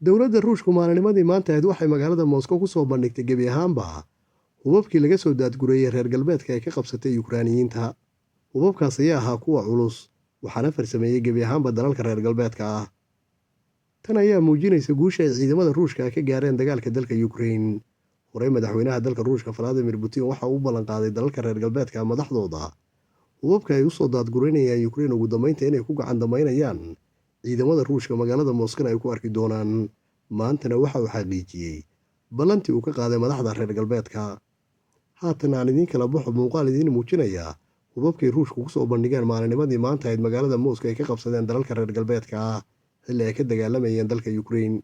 dowladda Ruushku maalinimadii maanta ahayd waxay magaalada Moscow ku soo bandhigtay gebi ahaanba hubabkii laga soo daadgurayay reer galbeedka ay ka qabsatay Ukrainiyiinta. Hubabkaas ayaa ahaa kuwa culus waxaana farsameeyay gebi ahaanba dalalka reer galbeedka ah. Tan ayaa muujinaysa guusha ay ciidamada Ruushka ka gaareen dagaalka dalka Ukraine. Horey madaxweynaha dalka Ruushka Vladimir Putin waxa uu ballan qaaday dalalka reer galbeedka madaxdooda hubabka ay u soo daadgureynayaan Ukraine ugu dambeynta inay ku gacan damaynayaan ciidamada Ruushka magaalada Moscow ay ku arki doonaan. Maantana waxa uu xaqiijiyay ballantii uu ka qaaday madaxda reer galbeedka. Haatan aan idin kala baxo muuqaal idin muujinaya hubabkii Ruushku ku soo bandhigeen maalinimadii maanta ahayd magaalada Moscow ay ka qabsadeen dalalka reer galbeedka xilli ay ka dagaalamayeen dalka Ukraine.